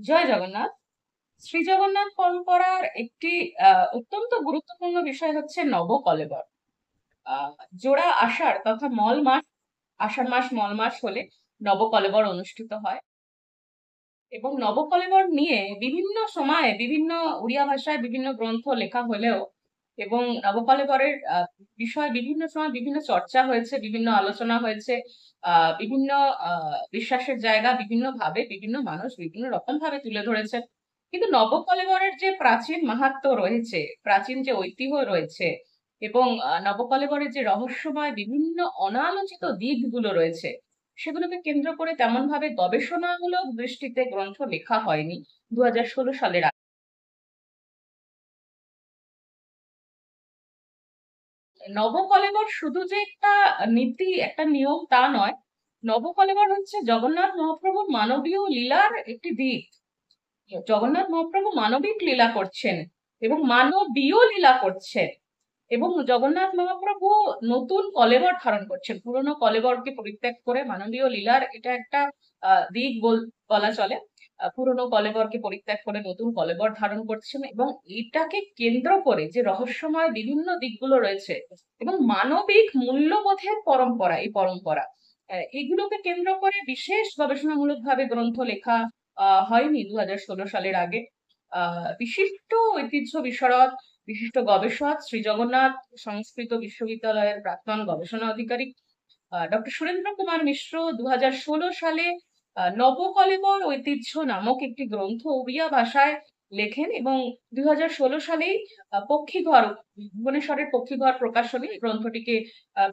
জয় জগন্নাথ। শ্রী জগন্নাথ পরম্পরার একটি অত্যন্ত গুরুত্বপূর্ণ বিষয় হচ্ছে নবকলেবর। আহ জোড়া আষাঢ় তথা মল মাস, আষাঢ় মাস মল মাস হলে নবকলেবর অনুষ্ঠিত হয়। এবং নবকলেবর নিয়ে বিভিন্ন সময়ে বিভিন্ন উড়িয়া ভাষায় বিভিন্ন গ্রন্থ লেখা হলেও এবং নবকলেবরের বিষয়ে বিভিন্ন সময় বিভিন্ন চর্চা হয়েছে, বিভিন্ন আলোচনা হয়েছে। বিভিন্ন বিশ্বাসের জায়গা বিভিন্ন ভাবে বিভিন্ন মানুষ বিভিন্ন রকম ভাবে তুলে ধরেছেন। কিন্তু নবকলেবরের যে প্রাচীন মাহাত্ম্য রয়েছে, প্রাচীন যে ঐতিহ্য রয়েছে এবং নবকলেবরের যে রহস্যময় বিভিন্ন অনালোচিত দিকগুলো রয়েছে, সেগুলোকে কেন্দ্র করে তেমন ভাবে গবেষণামূলক দৃষ্টিতে গ্রন্থ লেখা হয়নি 2016 সালের আগে। নবকলেবর শুধু যে একটা নীতি, একটা নিয়ম তা নয়। নবকলেবর হচ্ছে জগন্নাথ মহাপ্রভুর মানবীয় লীলার একটি দিক। জগন্নাথ মহাপ্রভু মানবিক লীলা করছেন এবং মানবীয় লীলা করছেন। এবং জগন্নাথ মহাপ্রভু নতুন কলেবর ধারণ করছেন, পুরনো কলেবরকে পরিত্যাগ করে মানবীয় লীলার এটা একটা দিক বলা চলে। পুরনো কলেবরকে পরিত্যাগ করে নতুন কলেবর ধারণ করছেন এবং এটাকে কেন্দ্র করে যে রহস্যময় বিভিন্ন দিকগুলো রয়েছে এবং মানবিক মূল্যবোধের পরম্পরা, এই পরম্পরা এগুলোকে কেন্দ্র করে বিশেষ গবেষণামূলক ভাবে গ্রন্থ লেখা হয়নি 2016 সালের আগে। বিশিষ্ট ঐতিহ্য বিশারদ, বিশিষ্ট গবেষক, শ্রী জগন্নাথ সংস্কৃত বিশ্ববিদ্যালয়ের প্রাক্তন গবেষণা অধিকারী ডক্টর সুরেন্দ্র কুমার মিশ্র 2016 সালে নবকলেবর ঐতিহ্য নামক একটি গ্রন্থ উড়িয়া ভাষায় লেখেন এবং 2016 সালেই পক্ষীঘর, ভুবনেশ্বরের পক্ষীঘর প্রকাশনী এই গ্রন্থটিকে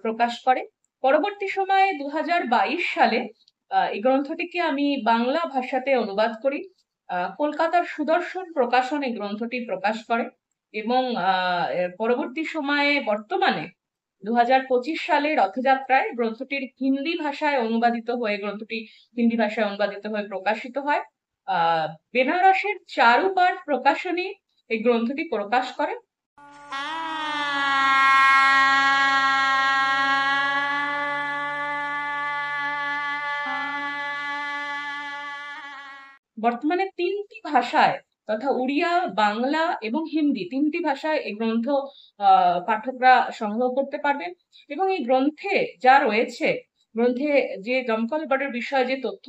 প্রকাশ করে। পরবর্তী সময়ে 2022 সালে এই গ্রন্থটিকে আমি বাংলা ভাষাতে অনুবাদ করি। কলকাতার সুদর্শন প্রকাশন এই গ্রন্থটি প্রকাশ করে এবং এর পরবর্তী সময়ে বর্তমানে 2025 সালে রথযাত্রায় গ্রন্থটির হিন্দি ভাষায় অনুবাদিত হয়ে, গ্রন্থটি হিন্দি ভাষায় অনুবাদিত হয়ে প্রকাশিত হয়। বেনারসের চারুপাঠ প্রকাশনী এই গ্রন্থটি প্রকাশ করে। বর্তমানে তিনটি ভাষায় তথা উড়িয়া, বাংলা এবং হিন্দি তিনটি ভাষায় এই গ্রন্থ পাঠকরা সংগ্রহ করতে পারবেন। এবং এই গ্রন্থে যা রয়েছে, গ্রন্থে যে দমকলবাড়ির বিষয়ে যে তথ্য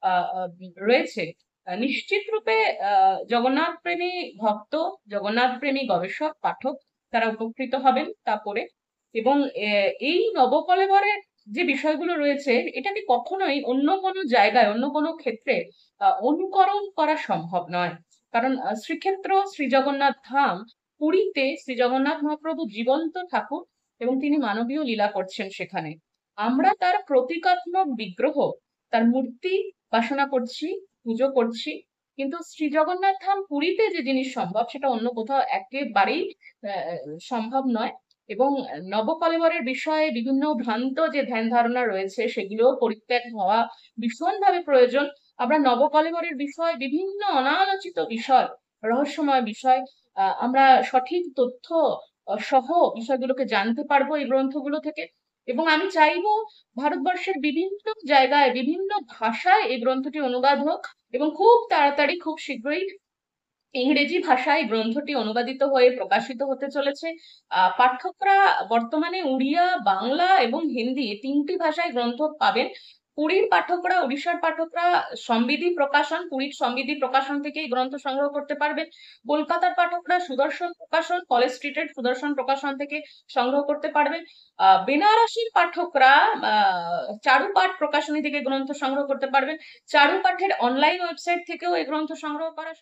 আহ, আহ, রয়েছে, নিশ্চিত রূপে জগন্নাথ প্রেমী ভক্ত, জগন্নাথ প্রেমী গবেষক পাঠক তারা উপকৃত হবেন তা পড়ে। এবং এই নবকলেবরের যে বিষয়গুলো রয়েছে, এটাকে কখনোই অন্য কোনো জায়গায়, অন্য কোনো ক্ষেত্রে অনুকরণ করা সম্ভব নয়। কারণ শ্রীক্ষেত্র শ্রী জগন্নাথ ধাম, পুরীতে শ্রী জগন্নাথ মহাপ্রভু জীবন্ত ঠাকুর এবং তিনি মানবীয় লীলা করছেন সেখানে। আমরা তার প্রতীকাত্মক বিগ্রহ, তার মূর্তি বাসনা করছি, পুজো করছি। কিন্তু শ্রী জগন্নাথ ধাম পুরীতে যে জিনিস সম্ভব সেটা অন্য কোথাও একেবারেই সম্ভব নয়। এবং নবকলেবরের বিষয়ে বিভিন্ন ভ্রান্ত যে ধ্যান ধারণা রয়েছে সেগুলো পরিত্যাগ হওয়া ভীষণভাবে প্রয়োজন। আমরা নবকলেবরের বিষয়, বিভিন্ন অনালোচিত বিষয়, রহস্যময় বিষয় আমরা সঠিক তথ্য সহ বিষয়গুলোকে জানতে পারবো এই গ্রন্থগুলো থেকে। এবং আমি চাইবো ভারতবর্ষের বিভিন্ন জায়গায় বিভিন্ন ভাষায় এই গ্রন্থটি অনুবাদ হোক এবং খুব তাড়াতাড়ি, খুব শীঘ্রই ইংরেজি ভাষায় গ্রন্থটি অনুবাদিত হয়ে প্রকাশিত হতে চলেছে। পাঠকরা বর্তমানে উড়িয়া, বাংলা এবং হিন্দি এই তিনটি ভাষায় গ্রন্থ পাবেন। পুরীর পাঠকরা, উড়িষ্যার পাঠকরা সমবিধি প্রকাশন, পুরীর সমবিধি প্রকাশন থেকে এই গ্রন্থ সংগ্রহ করতে পারবেন। কলকাতার পাঠকরা সুদর্শন প্রকাশন, কলেজ স্ট্রিটের সুদর্শন প্রকাশন থেকে সংগ্রহ করতে পারবেন। বেনারসির পাঠকরা চারুপাঠ প্রকাশনী থেকে গ্রন্থ সংগ্রহ করতে পারবেন। চারুপাঠের অনলাইন ওয়েবসাইট থেকেও এই গ্রন্থ সংগ্রহ করা